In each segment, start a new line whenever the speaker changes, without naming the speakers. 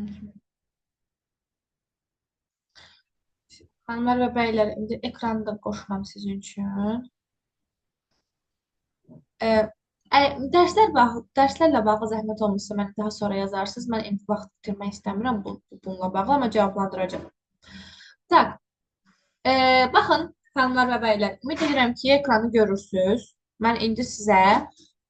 Hı hı. Hanımlar və bəylər, indi ekranda qoşuram sizin üçün. Ə, dərslərlə bağlı zəhmət olmasa mənə daha sonra yazarsınız. Mən indi vaxt itirmək istəmirəm bununla bağlı, amma cavablandıracağam. Tak, baxın, xanımlar və bəylər, ümid edirəm ki, ekranı görürsünüz. Mən indi sizə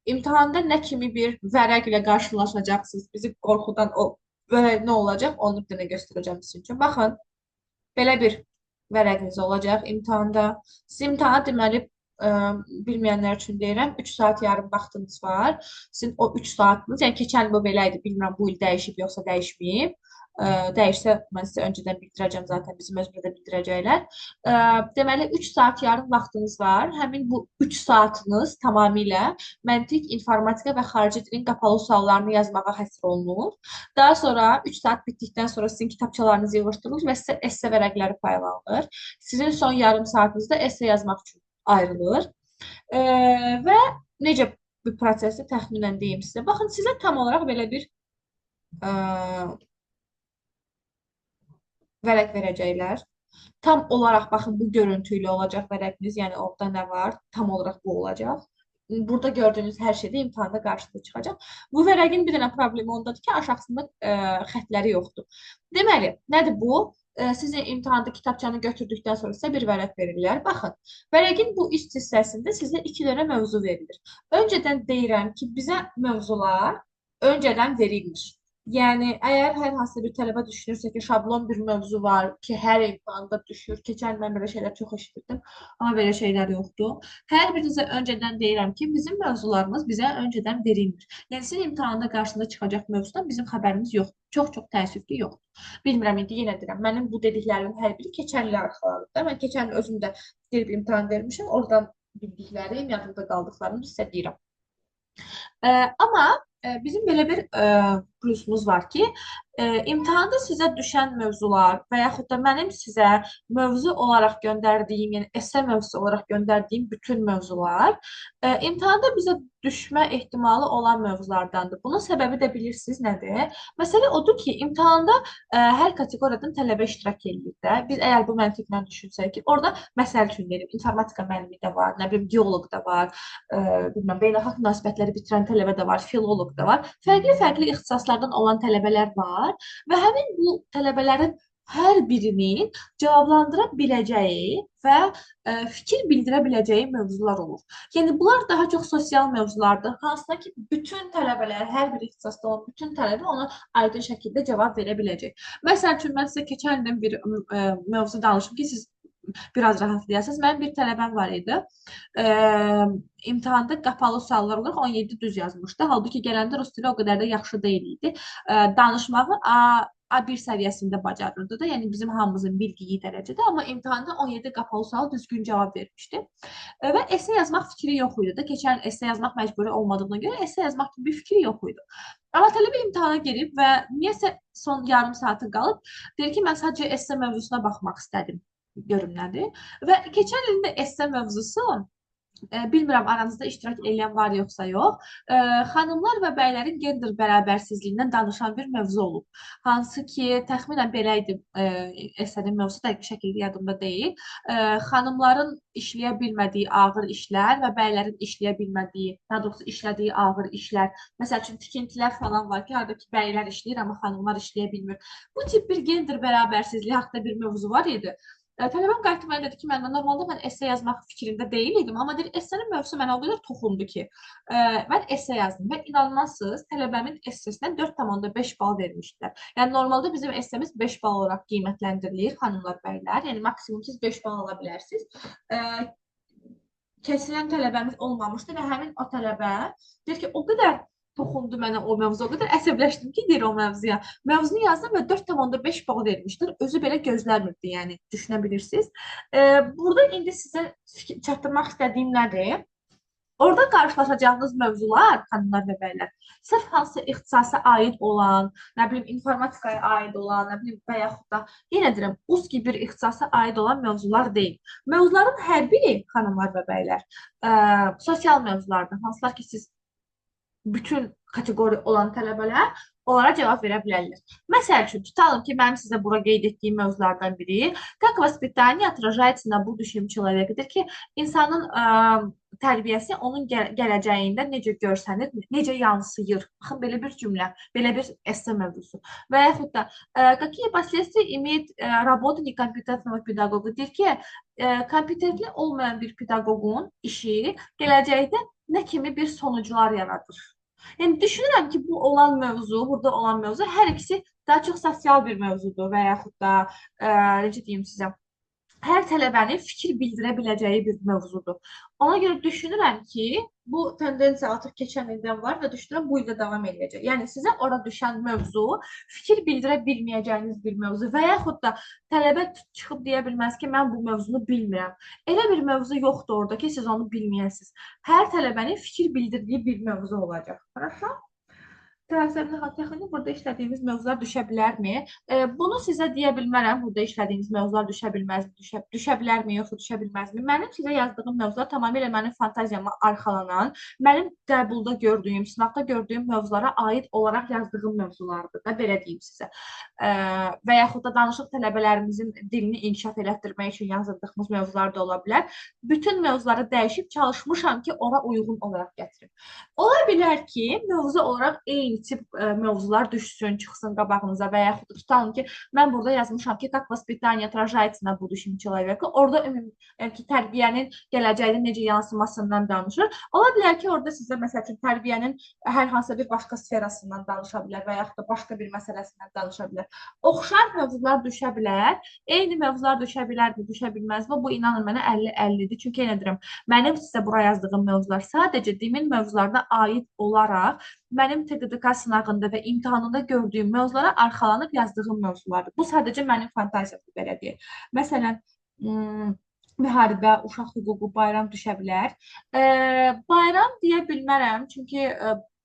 imtahanda nə kimi bir vərəq ilə qarşılaşacaqsınız, bizi qorxudan o vərəq nə olacaq, onu bir dənə göstərəcəm sizin üçün. Baxın, belə bir vərəqiniz olacaq imtahanda. Siz imtahana deməli bilməyənlər üçün deyirəm, 3 saat yarım vaxtınız var. Sizin o 3 saatınız, yəni keçən il bu belə idi, bilmirəm bu il dəyişib yoxsa dəyişməyib. Dəyişsə mən sizə öncədən bildirəcəm zaten bizim özümüzdə də bildirəcəklər. Deməli 3 saat yarım vaxtınız var. Həmin bu 3 saatınız tamamilə məntiq, informatika və xarici dilin qapalı suallarını yazmağa həsr olunur. Daha sonra 3 saat bitdikdən sonra sizin kitabçalarınız yığışdırılır və sizə esse vərəqləri paylanılır. Sizin son yarım saatınızda esse yazmaq üçün ayrılır. Və necə bir prosesi təxminən deyim sizə. Baxın, sizə tam olaraq belə bir ə, vərəq verəcəklər. Tam olaraq baxın bu görüntü ilə olacaq vərəqiniz, yəni orada nə var, tam olaraq bu olacaq. Burada gördüyünüz hər şey də imtahanda qarşınıza çıxacaq. Bu vərəqin bir dənə problemi ondadır ki, aşağısında xətləri yoxdur. Deməli, nədir bu? Sizin imtahanda kitabçanı götürdükdən sonra sizə bir vərəq verirlər. Baxın, vərəqin bu üst hissəsində sizə iki dənə mövzu verilir. Öncədən deyirəm ki, bizə mövzular öncədən verilmiş. Yəni, əgər hər hansı bir tələbə düşünürsə ki, şablon bir mövzu var ki, hər imtahanda düşür. Keçən il mən belə şeylər çox eşitdim, amma belə şeylər yoxdur. Hər birinizə öncədən deyirəm ki, bizim mövzularımız bizə öncədən verilmir. Yəni, sizin imtahanda qarşınıza çıxacaq mövzudan bizim xəbərimiz yoxdur. Çox-çox təəssüf ki, yoxdur. Bilmirəm, indi yenə deyirəm, mənim bu dediklərimin hər biri keçən il arxalarında. Mən keçən il özüm də bir imtahan vermişəm, oradan bildiklərim, yadımda qaldıqlarımı sizə deyirəm. Amma bizim belə bir plusumuz var ki, imtahanda sizə düşən mövzular və yaxud da mənim sizə mövzu olaraq göndərdiyim, yəni esse mövzusu olaraq göndərdiyim bütün mövzular imtahanda bizə düşmə ehtimalı olan mövzulardandır. Bunun səbəbi də bilirsiniz nədir? Məsələ odur ki, imtahanda hər kateqoriyadan tələbə iştirak edir də. Biz əgər bu məntiqlə düşünsək ki, orada məsəl üçün deyim, informatika müəllimi də var, nə bilim, geoloq da var, bilməm, beynəlxalq münasibətləri bitirən tələbə də var, filoloq da var. Fərqli-fərqli ixtisaslardan olan tələbələr var və həmin bu tələbələrin hər birinin cavablandıra biləcəyi və fikir bildirə biləcəyi mövzular olur. Yəni bunlar daha çox sosial mövzulardır. Hansına ki, bütün tələbələr, hər bir ixtisasda olan bütün tələbə ona aydın şəkildə cavab verə biləcək. Məsəl üçün mən sizə keçən ildən bir mövzu danışım ki, siz biraz rahatlayasınız. Mənim bir tələbəm var idi. İmtahanda qapalı suallar olaraq 17 düz yazmışdı. Halbuki gələndə rus dili o qədər də yaxşı deyil idi. Danışmağı A1 səviyyəsində bacarırdı da, yəni bizim hamımızın bildiyi dərəcədə, amma imtahanda 17 qapalı sual düzgün cavab vermişdi. Və esse yazmaq fikri yox idi da. Keçən esse yazmaq məcburi olmadığına görə esse yazmaq kimi bir fikri yox idi. Amma tələbə imtahana girib və niyəsə son yarım saatı qalıb, deyir ki, mən sadəcə esse mövzusuna baxmaq istədim, görüm nədir. Və keçən ilin də esse mövzusu, bilmirəm aranızda iştirak edən var yoxsa yox, xanımlar və bəylərin gender bərabərsizliyindən danışan bir mövzu olub. Hansı ki, təxminən belə idi, əsərin mövzusu dəqiq şəkildə yadımda deyil. Xanımların işləyə bilmədiyi ağır işlər və bəylərin işləyə bilmədiyi, daha doğrusu işlədiyi ağır işlər. Məsəl üçün, tikintilər falan var ki, haradakı bəylər işləyir, amma xanımlar işləyə bilmir. Bu tip bir gender bərabərsizliyi haqqında bir mövzu var idi. Tələbəm qayıtıb mənə dedi ki, normalda mən esse yazmaq fikrində deyil idim, amma deyir, essenin mövzusu mənə o qədər toxundu ki, mən esse yazdım və inanmazsınız, tələbəmin essesinə 4,5 bal vermişdilər. Yəni, normalda bizim essemiz 5 bal olaraq qiymətləndirilir, xanımlar, bəylər, yəni maksimum siz 5 bal ala bilərsiniz. Kəsilən tələbəmiz olmamışdı və həmin o tələbə deyir ki, o qədər toxundu mənə o mövzu, o qədər əsəbləşdim ki, deyir o mövzuya. Mövzunu yazdım və 4,5 bal vermişdir. Özü belə gözləmirdi, yəni düşünə bilirsiniz. Burada indi sizə çatdırmaq istədiyim nədir? Orada qarşılaşacağınız mövzular, xanımlar və bəylər, sırf hansı ixtisasa aid olan, nə bilim, informatikaya aid olan, nə bilim, və yaxud da, yenə deyirəm, uzki bir ixtisasa aid olan mövzular deyil. Mövzuların hər biri, xanımlar və bəylər, sosial mövzulardır. Hansılar ki, siz bütün kateqori olan tələbələr onlara cavab verə bilərlər. Məsəl üçün, tutalım ki, mənim sizə bura qeyd etdiyim mövzulardan biri, как воспитание отражается на будущем человекdir ki, insanın tərbiyəsi onun gələcəyində necə görsənir, necə yansıyır. Baxın, belə bir cümlə, belə bir esse mövzusu. Və yaxud da, какие последствия имеет работа некомпетентного педагога? Deyir ki, kompetentli olmayan bir pedaqoqun işi gələcəkdə nə kimi bir sonuclar yaradır? Yəni düşünürəm ki, bu olan mövzu, burada olan mövzu hər ikisi daha çox sosial bir mövzudur və yaxud da necə deyim sizə, hər tələbənin fikir bildirə biləcəyi bir mövzudur. Ona görə düşünürəm ki, bu tendensiya artıq keçən ildən var və düşünürəm bu ildə davam edəcək. Yəni sizə ora düşən mövzu fikir bildirə bilməyəcəyiniz bir mövzu və yaxud da tələbə çıxıb deyə bilməz ki, mən bu mövzunu bilmirəm. Elə bir mövzu yoxdur orada ki, siz onu bilməyəsiniz. Hər tələbənin fikir bildirdiyi bir mövzu olacaq. Хорошо? Təxmini burada işlədiyimiz mövzular düşə bilərmi? Bunu sizə deyə bilmərəm, burada işlədiyiniz mövzular düşə bilməzmi, düşə bilərmi, yoxsa düşə bilməzmi? Mənim sizə yazdığım mövzular tamamilə mənim fantaziyama arxalanan, mənim qəbulda gördüyüm, sınavda gördüyüm mövzulara aid olaraq yazdığım mövzulardır da, belə deyim sizə. Və yaxud da danışıq tələbələrimizin dilini inkişaf elətdirmək üçün yazdığımız mövzular da ola bilər. Bütün mövzuları dəyişib çalışmışam ki, ora uyğun olaraq gətirim. Ola bilər ki, mövzu olaraq eyni tip mövzular düşsün, çıxsın qabağınıza və yaxud da tutalım ki, mən burada yazmışam ki, как воспитание отражается на будущем человека. Orada yəni ki, tərbiyənin gələcəkdə necə yansımasından danışır. Ola bilər ki, orada sizə məsəl üçün tərbiyənin hər hansısa bir başqa sferasından danışa bilər və yaxud da başqa bir məsələsindən danışa bilər. Oxşar mövzular düşə bilər, eyni mövzular düşə bilərmi, düşə bilməzmi? Bu inanın mənə 50-50-dir. Çünki yenə deyirəm, mənim sizə bura yazdığım mövzular sadəcə demin mövzularına aid olaraq mənim TQDK sınağında və imtahanında gördüyüm mövzulara arxalanıb yazdığım mövzulardır. Bu sadəcə mənim fantaziyamdır, belə deyək. Məsələn, müharibə, uşaq hüququ, bayram düşə bilər. Bayram deyə bilmərəm, çünki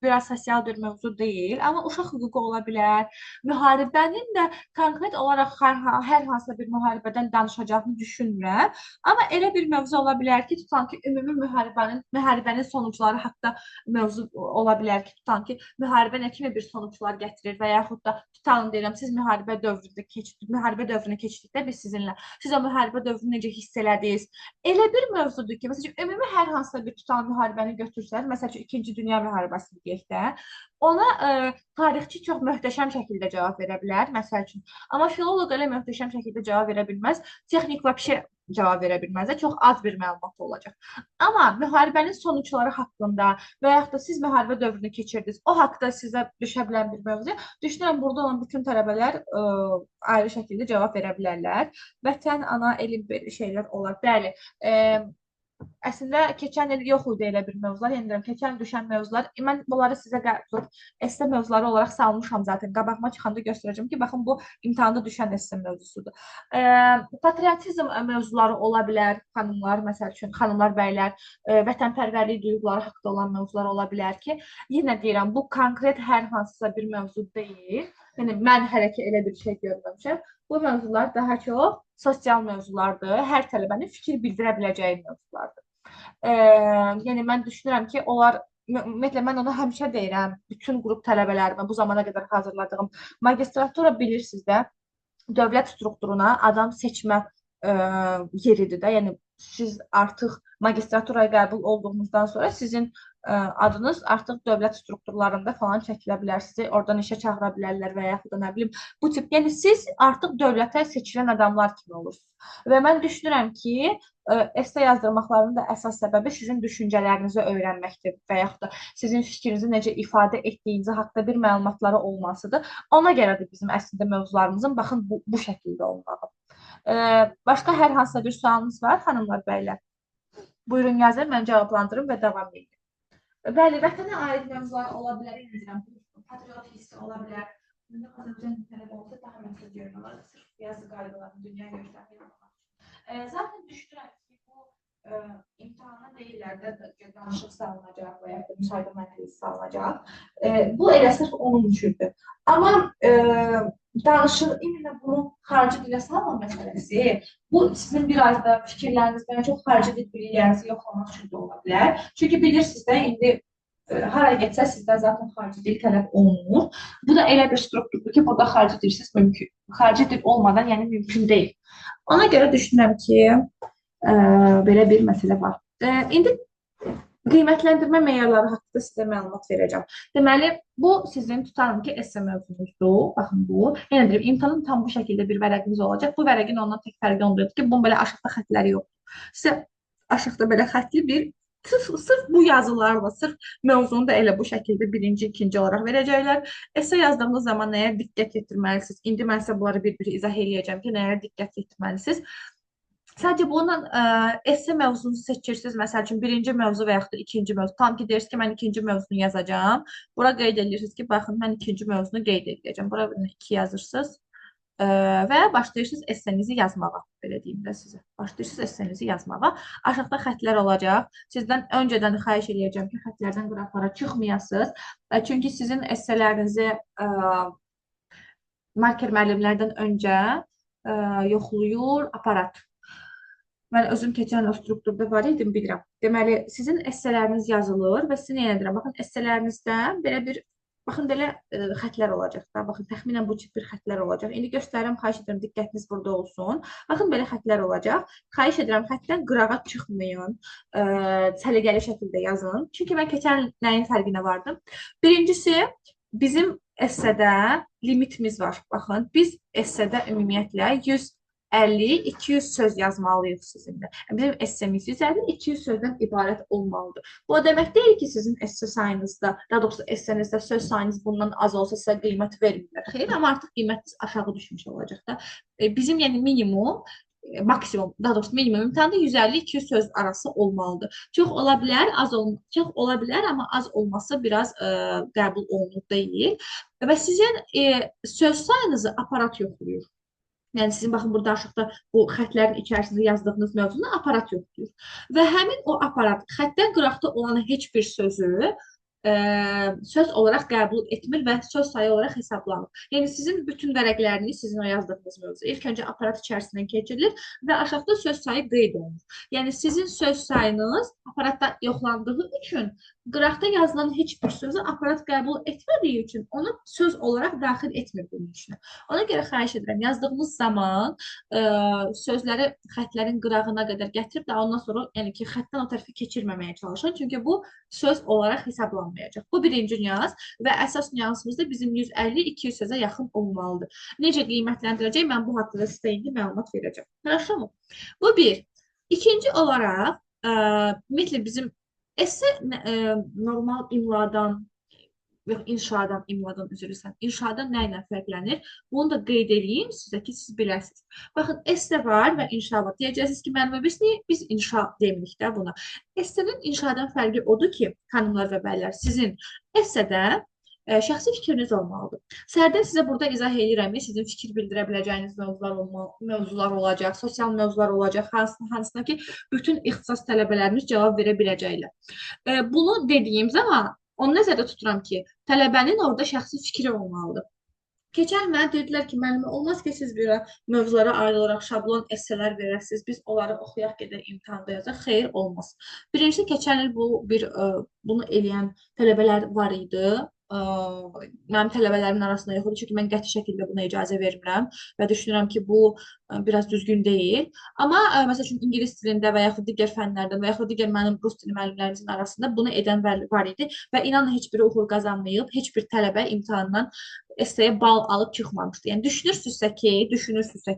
biraz sosial bir mövzu deyil, amma uşaq hüququ ola bilər. Müharibənin də konkret olaraq hər hansısa bir müharibədən danışacağını düşünmürəm. Amma elə bir mövzu ola bilər ki, tutan ki, ümumi müharibənin sonuçları haqqında mövzu ola bilər ki, tutan ki, müharibə nə kimi bir sonuçlar gətirir və yaxud da tutalım deyirəm, siz müharibə dövrünü keçdikdə biz sizinlə, siz o müharibə dövrünü necə hiss elədiniz? Elə bir mövzudur ki, məsələn, ümumi hər hansısa bir tutan müharibəni götürsəz, məsələn, 2-ci Dünya müharibəsini deyək də, ona tarixçi çox möhtəşəm şəkildə cavab verə bilər, məsəl üçün. Amma filoloq elə möhtəşəm şəkildə cavab verə bilməz, texnik vəbşə cavab verə bilməz, çox az bir məlumat olacaq. Amma müharibənin sonuçları haqqında və yaxud da siz müharibə dövrünü keçirdiniz, o haqda sizə düşə bilən bir mövzu, düşünürəm, burada olan bütün tələbələr ayrı şəkildə cavab verə bilərlər. Vətən, ana, elm şeylər olar. Bəli, əslində keçən il yox idi elə bir mövzular, yəni deyirəm, keçən düşən mövzular, mən bunları sizə esse mövzuları olaraq salmışam zaten, qabağıma çıxanda göstərəcəm ki, baxın, bu imtahanda düşən esse mövzusudur. Patriotizm mövzuları ola bilər, xanımlar, məsəl üçün, xanımlar, bəylər, vətənpərvərlik duyğuları haqqında olan mövzular ola bilər ki, yenə deyirəm, bu konkret hər hansısa bir mövzu deyil, yəni mən hələ ki elə bir şey görməmişəm. Bu mövzular daha çox sosial mövzulardır, hər tələbənin fikir bildirə biləcəyi mövzulardır. Yəni mən düşünürəm ki, onlar, ümumiyyətlə mən onu həmişə deyirəm, bütün qrup tələbələrimə bu zamana qədər hazırladığım magistratura bilirsiniz də, dövlət strukturuna adam seçmə yeridir də, yəni siz artıq magistraturaya qəbul olduğunuzdan sonra sizin adınız artıq dövlət strukturlarında falan çəkilə bilər, sizi oradan işə çağıra bilərlər və yaxud da nə bilim, bu tip, yəni siz artıq dövlətə seçilən adamlar kimi olursunuz. Və mən düşünürəm ki, esse yazdırmaqlarının da əsas səbəbi sizin düşüncələrinizi öyrənməkdir və yaxud da sizin fikrinizi necə ifadə etdiyinizi haqqında bir məlumatları olmasıdır. Ona görədir bizim əslində mövzularımızın, baxın, bu şəkildə olmağı. Başqa hər hansısa bir sualınız var, xanımlar, bəylər? Buyurun yazın, mən cavablandırım və davam edin. Bəli, vətənə aid mövzular ola bilər, patriot hissi ola bilər. Azərbaycan tələb olsa daha məqsəd görünür, sırf yazı qaydalarını, dünya görüşlərini yapmaq. Zaten düşünürəm ki, bu imtahana deyirlər də danışıq salınacaq və ya müsahidə mərkəzi salınacaq. Bu elə sırf onun üçündür. Amma danışıq, iminə bunun xarici dilə salma məsələsi, bu sizin biraz da fikirlərinizdən çox xarici dil biliklərinizi yoxlamaq üçün də ola bilər. Çünki bilirsiniz də, indi Hara getsə sizdən zaten xarici dil tələb olunur. Bu da elə bir strukturdur ki, burada xarici dilsiz mümkün. Xarici dil olmadan yəni mümkün deyil. Ona görə düşünürəm ki, belə bir məsələ var. İndi qiymətləndirmə meyarları haqqında sizə məlumat verəcəm. Deməli, bu sizin tutarım ki, esse mövzunuzdur. Baxın bu. Yenə deyim, imtahanın tam bu şəkildə bir vərəqiniz olacaq. Bu vərəqin ondan tək fərqi ondadır ki, bunun belə aşağıda xətləri yoxdur. Sizə aşağıda belə xətli bir sırf bu yazılarla, sırf mövzunu da elə bu şəkildə birinci, ikinci olaraq verəcəklər. Esse yazdığınız zaman nəyə diqqət yetirməlisiniz? İndi mən sizə bunları bir-bir izah eləyəcəm ki, nəyə diqqət yetirməlisiniz? Sadəcə bununla esse mövzunu seçirsiniz. Məsəl üçün birinci mövzu və yaxud da ikinci mövzu. Tam ki deyirsiniz ki, mən ikinci mövzunu yazacağım. Bura qeyd edirsiniz ki, baxın, mən ikinci mövzunu qeyd edəcəm. Bura 2 yazırsınız və başlayırsınız essenizi yazmağa. Belə deyim də sizə. Başlayırsınız essenizi yazmağa. Aşağıda xətlər olacaq. Sizdən öncədən xahiş edəcəm ki, xətlərdən qıraqlara çıxmayasınız. Çünki sizin esselərinizi marker müəllimlərdən öncə yoxlayır aparat. Mən özüm keçən o strukturda var idim, bilirəm. Deməli, sizin esseləriniz yazılır və sizin yenə deyirəm, baxın, essələrinizdə belə bir, baxın, belə xətlər olacaq da, baxın, təxminən bu tip bir xətlər olacaq. İndi göstərirəm, xahiş edirəm, diqqətiniz burada olsun. Baxın, belə xətlər olacaq. Xahiş edirəm, xətdən qırağa çıxmayın, səliqəli şəkildə yazın. Çünki mən keçən nəyin fərqinə vardım? Birincisi, bizim essedə limitimiz var. Baxın, biz essedə ümumiyyətlə 150-200 söz yazmalıyıq sizinlə. Bizim essemiz 150-200 sözdən ibarət olmalıdır. Bu o demək deyil ki, sizin esse sayınızda, daha doğrusu essenizdə söz sayınız bundan az olsa sizə qiymət vermirlər. Xeyr, amma artıq qiymətiniz aşağı düşmüş olacaq da. Bizim yəni minimum, maksimum, daha doğrusu minimum imtahanda 150-200 söz arası olmalıdır. Çox ola bilər, çox ola bilər, amma az olması biraz qəbul olunur deyil. Və sizin söz sayınızı aparat yoxlayır. Yəni sizin baxın burada aşağıda bu xətlərin içərisində yazdığınız mövzunu aparat yoxlayır. Və həmin o aparat xətdən qıraqda olan heç bir sözü söz olaraq qəbul etmir və söz sayı olaraq hesablanır. Yəni sizin bütün vərəqləriniz, sizin o yazdığınız mövzu ilk öncə aparat içərisindən keçirilir və aşağıda söz sayı qeyd olunur. Yəni sizin söz sayınız aparatda yoxlandığı üçün qıraqda yazılan heç bir sözü aparat qəbul etmədiyi üçün onu söz olaraq daxil etmir bunun içinə. Ona görə xahiş edirəm, yazdığımız zaman sözləri xətlərin qırağına qədər gətirib də ondan sonra yəni ki, xətdən o tərəfə keçirməməyə çalışın. Çünki bu söz olaraq hesablanmayacaq. Bu birinci nüans və əsas nüansımız da bizim 150-200 sözə yaxın olmalıdır. Necə qiymətləndirəcək? Mən bu haqqda sizə indi məlumat verəcəm. Хорошо mu? Bu bir. İkinci olaraq, ümumiyyətlə bizim esse normal imladan yox, imladan üzr istəyirəm. İnşadan nə ilə fərqlənir? Bunu da qeyd edeyim sizə ki, siz biləsiniz. Baxın, esse var və inşa var. Deyəcəksiniz ki, müəllimə biz inşa demirik də buna. Essenin inşadan fərqi odur ki, xanımlar və bəylər, sizin essedə şəxsi fikriniz olmalıdır. Sərdən sizə burada izah edirəm ki, sizin fikir bildirə biləcəyiniz mövzular olacaq, sosial mövzular olacaq, hansına ki, bütün ixtisas tələbələrimiz cavab verə biləcəklər. Bunu dediyim zaman onu nəzərdə tuturam ki, tələbənin orada şəxsi fikri olmalıdır. Keçən mənə dedilər ki, müəllimə, olmaz ki, siz bir mövzulara ayrı olaraq şablon esselər verəsiniz, biz onları oxuyaq gedək imtahanda yazaq. Xeyr, olmaz. Birincisi, keçən il bunu eləyən tələbələr var idi. Mənim tələbələrimin arasında yox idi, çünki mən qəti şəkildə buna icazə vermirəm və düşünürəm ki, bu biraz düzgün deyil. Amma məsəl üçün ingilis dilində və yaxud digər fənlərdə və yaxud digər mənim rus dili müəllimlərimizin arasında bunu edən var idi və inanın heç biri uğur qazanmayıb, heç bir tələbə imtahandan essəyə bal alıb çıxmamışdı. Yəni düşünürsünüzsə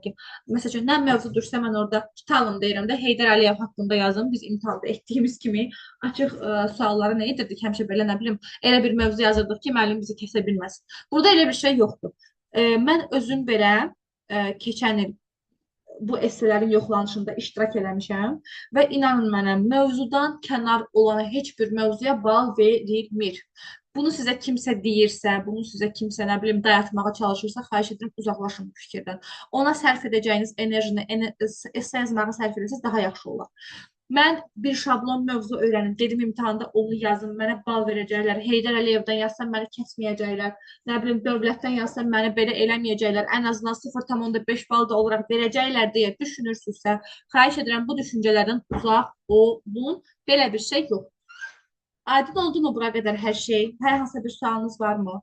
ki, məsəl üçün nə mövzudursa mən orada tutalım deyirəm də Heydər Əliyev haqqında yazım. Biz imtahanda etdiyimiz kimi açıq suallara nə edirdik? Həmişə belə nə bilim, elə bir mövzu yazırdıq ki, müəllim bizi kəsə bilməsin. Burada elə bir şey yoxdur. Mən özüm belə keçən il bu essələrin yoxlanışında iştirak eləmişəm və inanın mənə, mövzudan kənar olan heç bir mövzuya bal verilmir. Bunu sizə kimsə deyirsə, bunu sizə kimsə nə bilim dayatmağa çalışırsa, xahiş edirəm uzaqlaşın bu fikirdən. Ona sərf edəcəyiniz enerjini esse yazmağa sərf etsəniz daha yaxşı olar. Mən bir şablon mövzu öyrənim, dedim imtahanda onu yazın, mənə bal verəcəklər. Heydər Əliyevdən yazsam məni kəsməyəcəklər. Nə bilim dövlətdən yazsam məni belə eləməyəcəklər. Ən azından 0,5 bal da olaraq verəcəklər deyə düşünürsünüzsə, xahiş edirəm bu düşüncələrdən uzaq olun. Belə bir şey yox. Aydın oldu mu bura qədər hər şey? Hər hansısa bir sualınız varmı?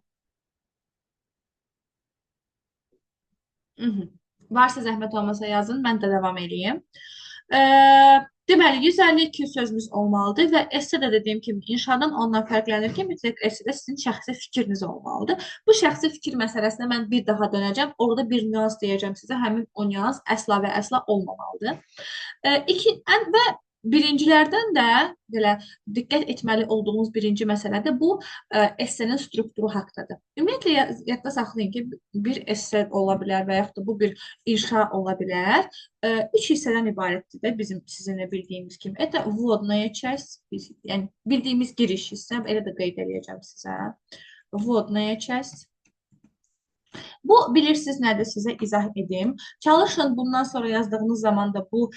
Mhm. Varsa zəhmət olmasa yazın, mən də davam edeyim. Ə, deməli, 152 sözümüz olmalıdır və esse də dediyim kimi inşadan ondan fərqlənir ki, mütləq essedə sizin şəxsi fikriniz olmalıdır. Bu şəxsi fikir məsələsinə mən bir daha dönəcəm. Orada bir nüans deyəcəm sizə. Həmin o nüans əsla və əsla olmamalıdır. Və birincilərdən də belə diqqət etməli olduğumuz birinci məsələ də bu essenin strukturu haqqındadır. Ümumiyyətlə yadda saxlayın ki, bir esse ola bilər və yaxud da bu bir inşa ola bilər. Üç hissədən ibarətdir də bizim sizinlə bildiyimiz kimi. Это вводная часть, yəni bildiyimiz giriş hissə, elə də qeyd edəcəm sizə. Вводная часть. Bu bilirsiniz nədir sizə izah edim. Çalışın bundan sonra yazdığınız zaman da bu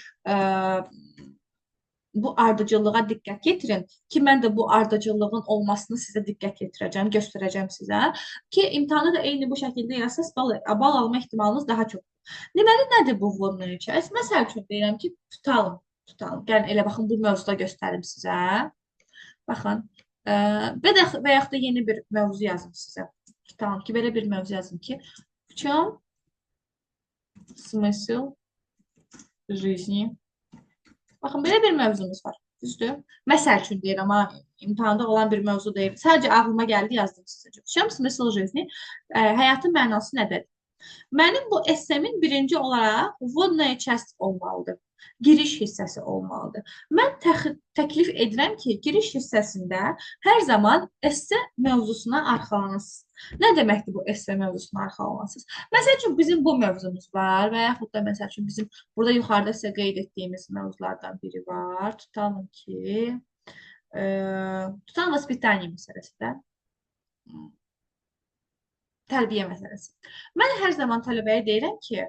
ardıcıllığa diqqət yetirin ki, mən də bu ardıcıllığın olmasını sizə diqqət yetirəcəm, göstərəcəm sizə ki, imtahanı da eyni bu şəkildə yazsaz bal alma ehtimalınız daha çoxdur. Deməli, nədir bu vurmaya çəz? Məsəl üçün deyirəm ki, tutalım. Gəlin, elə baxın, bu mövzuda göstərim sizə. Baxın, və yaxud da yeni bir mövzu yazım sizə. Tutalım ki, belə bir mövzu yazım ki, в чем смысл жизни? Baxın, belə bir mövzumuz var. Düzdür? Məsəl üçün deyirəm, amma imtahanda olan bir mövzu deyil. Sadəcə ağlıma gəldi, yazdım sizə. Şəm smysl жизни, həyatın mənası nədir? Mənim bu essemin birinci olaraq vvodная часть olmalıdır. Giriş hissəsi olmalıdır. Mən təklif edirəm ki, giriş hissəsində hər zaman esse mövzusuna arxalanasınız. Nə deməkdir bu esse mövzusuna arxalanasınız? Məsəl üçün bizim bu mövzumuz var və yaxud da məsəl üçün bizim burada yuxarıda sizə qeyd etdiyimiz mövzulardan biri var. Tutalım ki, tutalım vоспитание məsələsi də. Tərbiyə məsələsi. Mən hər zaman tələbəyə deyirəm ki,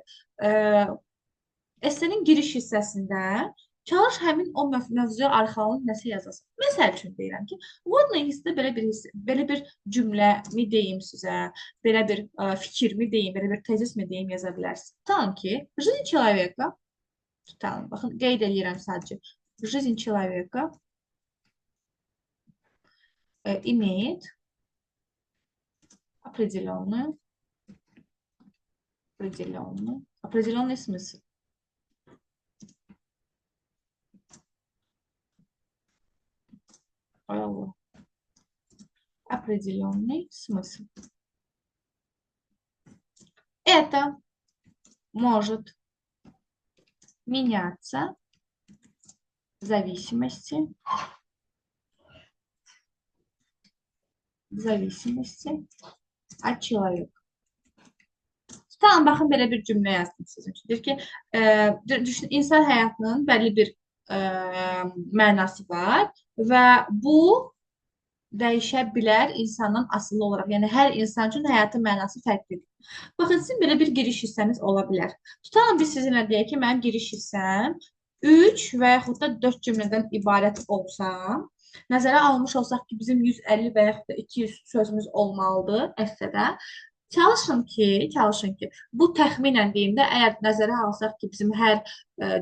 essenin giriş hissəsində çalış həmin o mövzuya arxalanıb nəsə yazasın. Məsəl üçün deyirəm ki, vvodная hissədə belə bir cümləmi deyim sizə, belə bir fikirmi deyim, belə bir tezismi deyim yaza bilərsiniz. Tutalım ki, жизнь человека, tutalım, baxın, qeyd edirəm sadəcə. Жизнь человека имеет определенный смысл. Определенный смысл. Это может меняться в зависимости от человека. Tamam, baxın, belə bir cümlə yazdım sizin üçün. Deyir ki, insan həyatının bəlli bir mənası var və bu dəyişə bilər insandan asılı olaraq. Yəni, hər insan üçün həyatın mənası fərqlidir. Baxın, sizin belə bir giriş hissəniz ola bilər. Tutalım, biz sizinlə deyək ki, mənim giriş hissəm 3 və yaxud da 4 cümlədən ibarət olsa, nəzərə almış olsaq ki, bizim 150 və yaxud da 200 sözümüz olmalıdır əsədə. Çalışın ki, bu təxminən deyim də, əgər nəzərə alsaq ki, bizim hər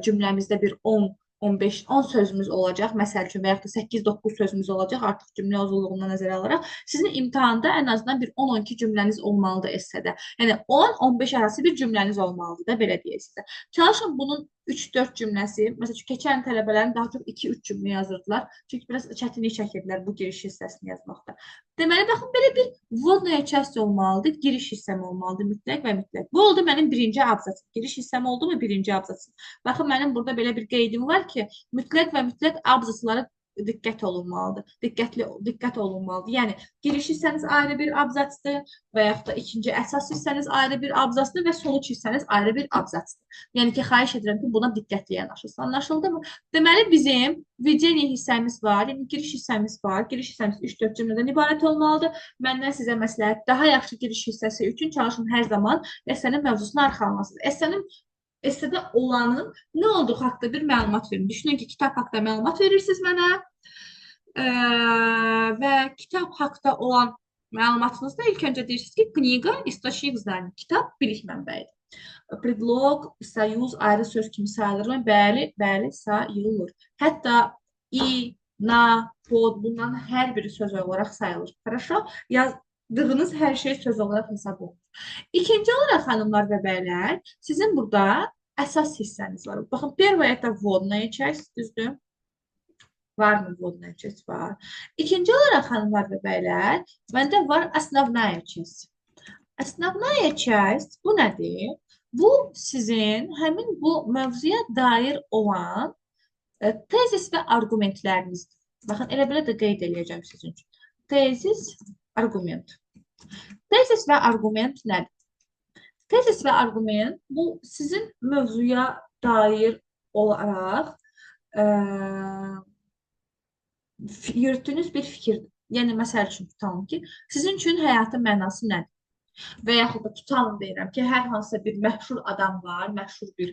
cümləmizdə bir 10, 15, 10 sözümüz olacaq, məsəl üçün, və yaxud da 8-9 sözümüz olacaq, artıq cümlə uzunluğundan nəzərə alaraq, sizin imtahanda ən azından bir 10-12 cümləniz olmalıdır essedə. Yəni, 10-15 arası bir cümləniz olmalıdır da, belə deyək sizə. Çalışın bunun 3-4 cümləsi, məsəl üçün, keçən tələbələrin daha çox 2-3 cümlə yazırdılar, çünki biraz çətinlik çəkirdilər bu giriş hissəsini yazmaqda. Deməli, baxın, belə bir vvodная часть olmalıdır, giriş hissəm olmalıdır, mütləq və mütləq. Bu oldu mənim birinci abzasım. Giriş hissəm oldu mu birinci abzasım? Baxın, mənim burada belə bir qeydim var ki, mütləq və mütləq abzaslara diqqət olunmalıdır. Diqqət olunmalıdır. Yəni, giriş hissəniz ayrı bir abzatsdır və yaxud da ikinci əsas hissəniz ayrı bir abzatsdır və sonuç hissəniz ayrı bir abzatsdır. Yəni ki, xahiş edirəm ki, buna diqqətli yanaşırsınız. Anlaşıldı mı? Deməli, bizim vvedение hissəmiz var, yəni giriş hissəmiz var. Giriş hissəmiz 3-4 cümlədən ibarət olmalıdır. Məndən sizə məsləhət, daha yaxşı giriş hissəsi üçün çalışın hər zaman essenin mövzusuna arxalanasınız. Essedə olanın nə olduğu haqqında bir məlumat verin. Düşünün ki, kitab haqqında məlumat verirsiniz mənə və kitab haqqında olan məlumatınızda ilk öncə deyirsiniz ki, kniga, источник знаний. Kitab bilik mənbəyidir. Predlog, soyuz, ayrı söz kimi sayılır mı? Bəli, sayılır. Hətta na, pod, bunların hər biri söz olaraq sayılır. Хорошо? Yazdığınız hər şey söz olaraq hesab olunur. İkinci olaraq xanımlar və bəylər, sizin burada əsas hissəniz var. Baxın, первое это вводная часть, düzdür? Varmı вводная часть? Var. İkinci olaraq xanımlar və bəylər, məndə var основная часть. Основная часть bu nədir? Bu sizin həmin bu mövzuya dair olan tezis və arqumentlərinizdir. Baxın, elə belə də qeyd edəcəm sizin üçün. Tezis, argument. Tezis və argument nədir? Tezis və argument bu sizin mövzuya dair olaraq yürütdüyünüz bir fikirdir. Yəni, məsəl üçün tutalım ki, sizin üçün həyatın mənası nədir? Və yaxud da tutalım deyirəm ki, hər hansısa bir məşhur adam var, məşhur bir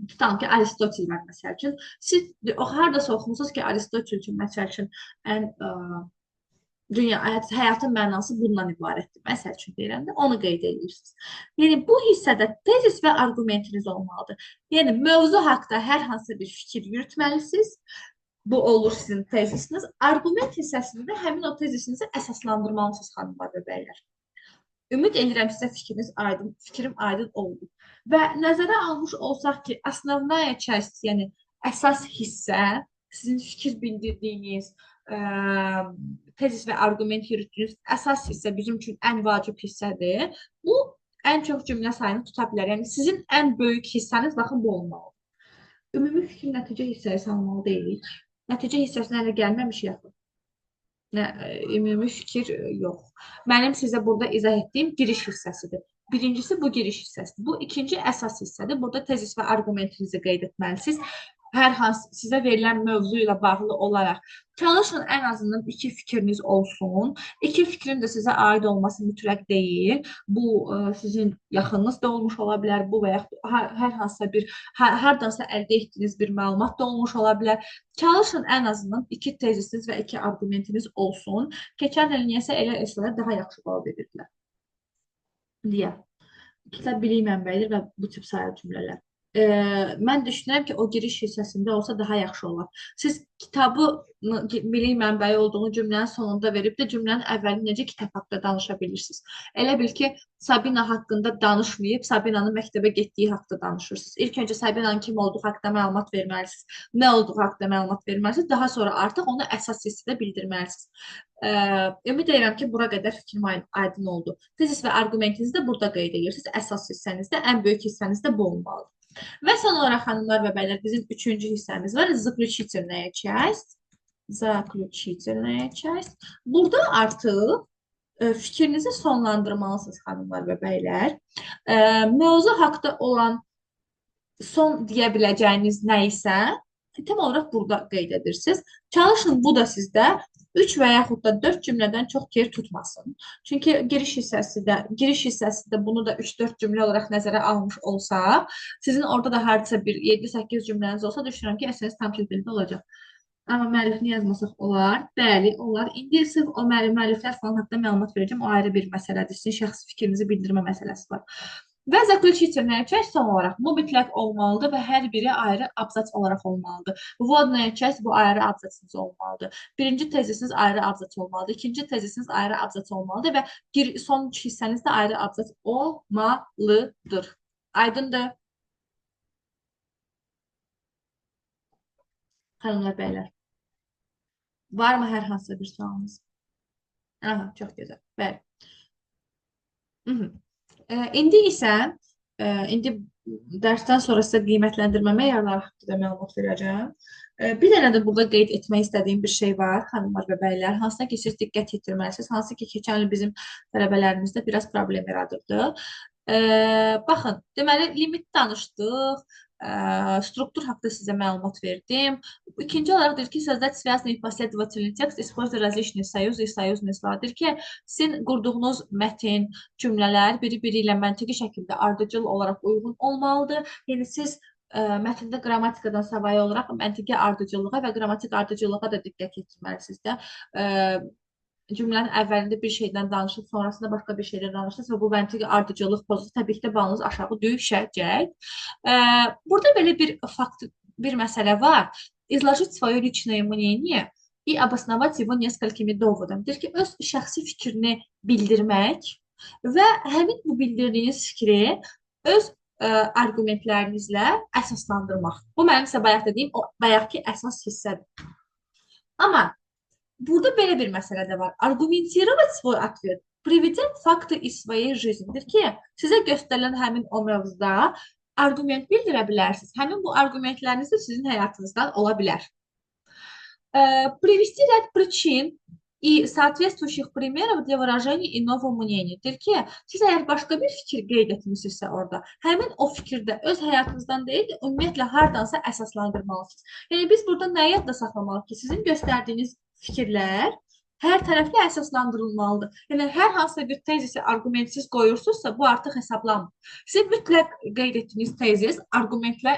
tutalım ki, Aristotel var məsəl üçün. Siz hardasa oxumusunuz ki, Aristotel üçün məsəl üçün ən həyatın mənası bundan ibarətdir. Məsəl üçün deyirəm də, onu qeyd edirsiniz. Yəni, bu hissədə tezis və arqumentiniz olmalıdır. Yəni, mövzu haqda hər hansı bir fikir yürütməlisiniz. Bu olur sizin tezisiniz. Arqument hissəsində həmin o tezisinizi əsaslandırmalısınız, xanımlar və bəylər. Ümid edirəm sizə fikrim aydın oldu. Və nəzərə almış olsaq ki, основная часть, yəni əsas hissə, sizin fikir bildirdiyiniz, tezis və arqument yürütdüyünüz əsas hissə bizim üçün ən vacib hissədir. Bu, ən çox cümlə sayını tuta bilər. Yəni, sizin ən böyük hissəniz, baxın, bu olmalı. Ümumi fikir nəticə hissəyə salmalı deyilik. Nəticə hissəsinə hələ gəlməmişik yaxın. Ümumi fikir yox. Mənim sizə burada izah etdiyim giriş hissəsidir. Birincisi bu giriş hissəsidir. Bu ikinci əsas hissədir. Burada tezis və arqumentinizi qeyd etməlisiniz. Hər hansı sizə verilən mövzu ilə bağlı olaraq çalışın ən azından iki fikriniz olsun. İki fikrin də sizə aid olması mütləq deyil. Bu sizin yaxınınız da olmuş ola bilər. Bu və yaxud hər hansısa bir hardansa əldə etdiyiniz bir məlumat da olmuş ola bilər. Çalışın ən azından iki tezisiniz və iki arqumentiniz olsun. Keçən il niyəsə elə esələr daha yaxşı bal verirdilər. Deyə. Kitab bilik mənbəyidir və bu tip sayılı cümlələr. Mən düşünürəm ki, o giriş hissəsində olsa daha yaxşı olar. Siz kitabı bilik mənbəyi olduğunu cümlənin sonunda verib də cümlənin əvvəlini necə kitab haqqında danışa bilirsiniz? Elə bil ki, Sabina haqqında danışmayıb, Sabinanın məktəbə getdiyi haqqında danışırsınız. İlk öncə Sabinanın kim olduğu haqqında məlumat verməlisiniz, nə olduğu haqqında məlumat verməlisiniz, daha sonra artıq onu əsas hissədə bildirməlisiniz. Ümid edirəm ki, bura qədər fikrim aydın oldu. Tezis və arqumentinizi də burada qeyd edirsiniz. Əsas hissənizdə, ən böyük hissənizdə bu olmalıdır. Və son olaraq xanımlar və bəylər bizim üçüncü hissəmiz var. Заключительная часть. Заключительная часть. Burada artıq fikrinizi sonlandırmalısınız xanımlar və bəylər. Mövzu haqda olan son deyə biləcəyiniz nə isə tam olaraq burada qeyd edirsiniz. Çalışın bu da sizdə 3 və yaxud da 4 cümlədən çox yer tutmasın. Çünki giriş hissəsində bunu da 3-4 cümlə olaraq nəzərə almış olsa, sizin orada da hardasa bir 7-8 cümləniz olsa, düşünürəm ki, əsas tam şəkildə olacaq. Amma müəllifini yazmasaq olar. Bəli, olar. İndi sırf o müəlliflər falan haqqında məlumat verəcəm. O ayrı bir məsələdir. Sizin şəxsi fikrinizi bildirmə məsələsi var. Və заключительная часть son olaraq bu mütləq olmalıdır və hər biri ayrı abzas olaraq olmalıdır. Вводная часть bu ayrı abzasınız olmalıdır. Birinci tezisiniz ayrı abzas olmalıdır. İkinci tezisiniz ayrı abzas olmalıdır və son hissəniz də ayrı abzas olmalıdır. Aydındır? Xanımlar, bəylər. Varmı hər hansısa bir sualınız? Aha, çox gözəl. Bəli. İndi isə indi dərsdən sonra sizə qiymətləndirmə meyarları haqqında məlumat verəcəm. Bir dənə də burada qeyd etmək istədiyim bir şey var, xanımlar və bəylər. Hansına ki, siz diqqət yetirməlisiniz. Hansı ki, keçən il bizim tələbələrimizdə biraz problem yaradırdı. Baxın, deməli, limit danışdıq. Struktur haqqında sizə məlumat verdim. İkinci olaraq deyir ki, создать связанный и последовательный текст, используя различные союзы и союзные слова. Deyir ki, sizin qurduğunuz mətin, cümlələr biri-biri ilə məntiqi şəkildə ardıcıl olaraq uyğun olmalıdır. Yəni, siz mətndə qrammatikadan savayı olaraq məntiqi ardıcıllığa və qrammatik ardıcıllığa da diqqət yetirməlisiniz də. Cümlənin əvvəlində bir şeydən danışıb, sonrasında başqa bir şeydən danışırsınız və bu məntiqi ardıcıllıq pozulur. Təbii ki, də balınız aşağı düşəcək. Burada belə bir fakt, bir məsələ var. изложить свое личное мнение и обосновать его несколькими доводами. Deyir ki, öz şəxsi fikrini bildirmək və həmin bu bildirdiyiniz fikri öz arqumentlərinizlə əsaslandırmaq. Bu mənim sizə bayaq dediyim o bayaqki əsas hissədir. Amma burada belə bir məsələ də var. Аргументировать свой ответ, приведя факты из своей жизни. Deyir ki, sizə göstərilən həmin o mövzuda arqument bildirə bilərsiniz. Həmin bu arqumentləriniz də sizin həyatınızdan ola bilər. Привести ряд причин и соответствующих примеров для выражения iного мнения. Deyir ki, siz əgər başqa bir fikir qeyd etmisinizsə orada, həmin o fikirdə öz həyatınızdan deyil də, ümumiyyətlə hardansa əsaslandırmalısınız. Yəni, biz burada nəyi yadda saxlamalıyıq ki, sizin göstərdiyiniz fikirlər hər tərəfli əsaslandırılmalıdır. Yəni, hər hansısa bir tezisi arqumentsiz qoyursunuzsa, bu artıq hesablanmır. Sizin mütləq qeyd etdiyiniz tezis arqumentlə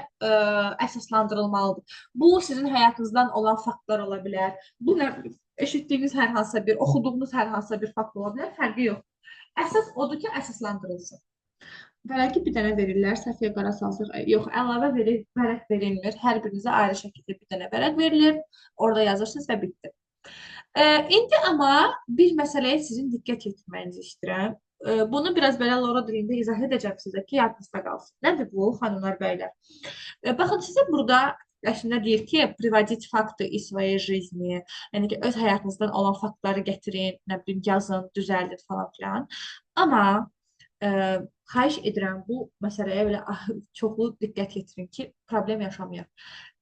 əsaslandırılmalıdır. Bu, sizin həyatınızdan olan faktlar ola bilər. Bu, eşitdiyiniz hər hansısa bir, oxuduğunuz hər hansısa bir fakt ola bilər, fərqi yox. Əsas odur ki, əsaslandırılsın. Bəlkə bir dənə verirlər, səhvəyə qara salsaq. Yox, əlavə vərəq verilmir. Hər birinizə ayrı şəkildə bir dənə vərəq verilir. Orada yazırsınız və bitdi. İndi amma bir məsələyə sizin diqqət yetirməyinizi istəyirəm. Bunu biraz belə Lora dilində izah edəcəm sizə ki, yadınızda qalsın. Nədir bu, xanımlar, bəylər? Baxın, sizə burada əslində deyir ki, приводить факты из своей жизни. Yəni ki, öz həyatınızdan olan faktları gətirin, nə bilim, yazın, düzəldin falan filan. Amma xahiş edirəm bu məsələyə belə çoxlu diqqət yetirin ki, problem yaşamayaq.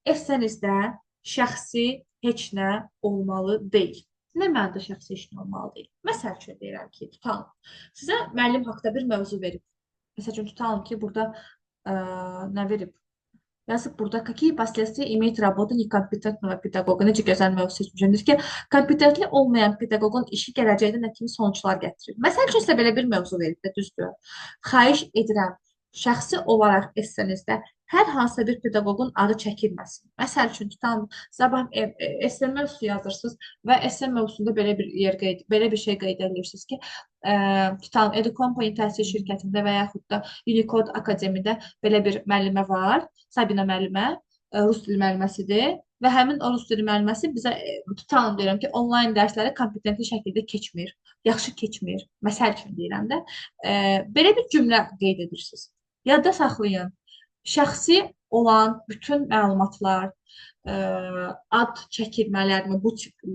Essənizdə şəxsi heç nə olmalı deyil. Nə mənada şəxsi heç nə olmalı deyil? Məsəl üçün deyirəm ki, tutalım. Sizə müəllim haqqında bir mövzu verib. Məsəl üçün tutalım ki, burada nə verib? Yazıb burada, какие последствия имеет работа некомпетентного педагога. Necə gözəl mövzu seçmişimdir ki, kompetentli olmayan pedaqoqun işi gələcəkdə nə kimi sonuçlar gətirir. Məsəl üçün sizə belə bir mövzu verib də, düzdür. Xahiş edirəm, şəxsi olaraq essənizdə hər hansısa bir pedaqoqun adı çəkilməsin. Məsəl üçün, tutalım, sabah esse mövzusu yazırsınız və esse mövzusunda belə bir şey qeyd edirsiniz ki, tutalım, Educompany təhsil şirkətində və yaxud da Unicode Akademiyada belə bir müəllimə var, Sabina müəllimə, rus dili müəlliməsidir və həmin o rus dili müəlliməsi bizə, tutalım deyirəm ki, onlayn dərsləri kompetentli şəkildə keçmir, yaxşı keçmir, məsəl üçün deyirəm də, belə bir cümlə qeyd edirsiniz. Yadda saxlayın, şəxsi olan bütün məlumatlar, ad çəkilmələr, bu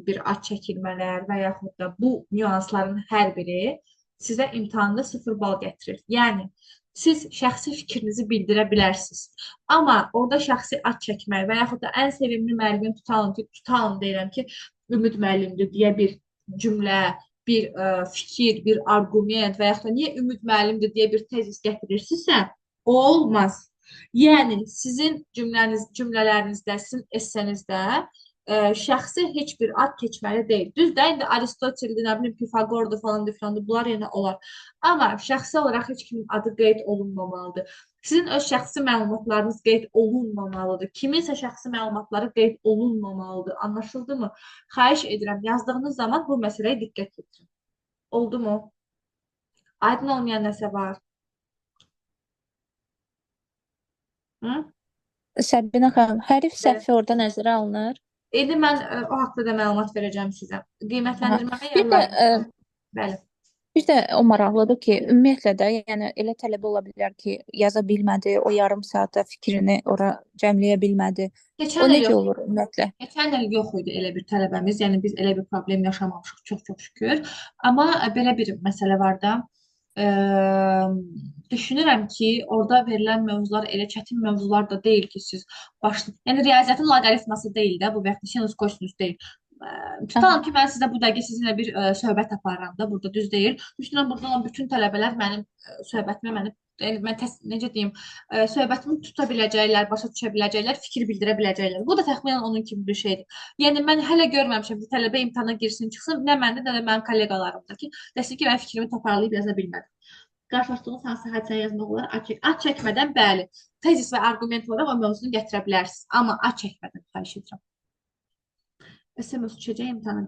bir ad çəkilmələr və yaxud da bu nüansların hər biri sizə imtahanda 0 bal gətirir. Yəni, siz şəxsi fikrinizi bildirə bilərsiniz. Amma orada şəxsi ad çəkmək və yaxud da ən sevimli müəllimim tutalım deyirəm ki, Ümid müəllimdir deyə bir cümlə, bir fikir, bir arqument və yaxud da niyə Ümid müəllimdir deyə bir tezis gətirirsinizsə, olmaz. Yəni, sizin cümlələrinizdə, sizin essənizdə şəxsi heç bir ad keçməli deyil. Düzdür, indi Aristoteldir, nə bilim, Pifagordur falan, bunlar yenə olar. Amma şəxsi olaraq heç kimin adı qeyd olunmamalıdır. Sizin öz şəxsi məlumatlarınız qeyd olunmamalıdır. Kiminsə şəxsi məlumatları qeyd olunmamalıdır. Anlaşıldı mı? Xahiş edirəm, yazdığınız zaman bu məsələyə diqqət yetirin. Oldu mu? Aydın olmayan nəsə var?
Səbinə xanım, hərf səhvi orada nəzərə alınır.
İndi mən o haqda da məlumat verəcəm sizə. Qiymətləndirməmə
Bir də
yerlər. Bəli.
Bir də o maraqlıdır ki, ümumiyyətlə də, yəni elə tələbə ola bilər ki, yaza bilmədi, o yarım saata fikrini ora cəmləyə bilmədi. O necə olur ümumiyyətlə?
Keçən il yox idi elə bir tələbəmiz, yəni biz elə bir problem yaşamamışıq, çox şükür. Amma belə bir məsələ var da, düşünürəm ki, orada verilən mövzular elə çətin mövzular da deyil ki, siz yəni riyaziyyatın loqaritması deyil də, bu və yaxud sinus kosinus deyil. Tutalım ki, mən sizə bu dəqiqə sizinlə bir söhbət aparıram da, burada düz deyil. Düşünürəm, burada olan bütün tələbələr mənim söhbətimə, necə deyim, söhbətimi tuta biləcəklər, başa düşə biləcəklər, fikir bildirə biləcəklər. Bu da təxminən onun kimi bir şeydir. Yəni, mən hələ görməmişəm ki, tələbə imtahana girsin, çıxsın, nə məndə, nə də mənim kolleqalarımda ki, desin ki, mən fikrimi toparlayıb yaza bilmədim. Qarşılaşdığınız hansı hadisəni yazmaq olar? Ad çəkmədən, bəli, tezis və arqument olaraq o mövzunu gətirə bilərsiniz. Amma ad çəkmədən xahiş edirəm. Esse mövzusu çəkəcək imtahana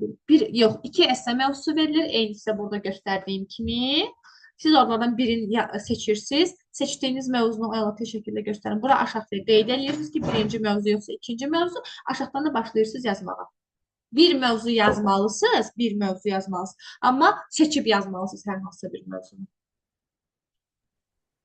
yox, 2 esse mövzusu verilir. Eyni sizə burada göstərdiyim kimi. Siz oralardan birini seçirsiniz. Seçdiyiniz mövzunu əlavə şəkildə göstərin. Bura aşağıya qeyd edirsiniz ki, birinci mövzu yoxsa ikinci mövzu. Aşağıdan da başlayırsınız yazmağa. Bir mövzu yazmalısınız, bir mövzu yazmalısınız. Amma seçib yazmalısınız hər hansısa bir mövzunu.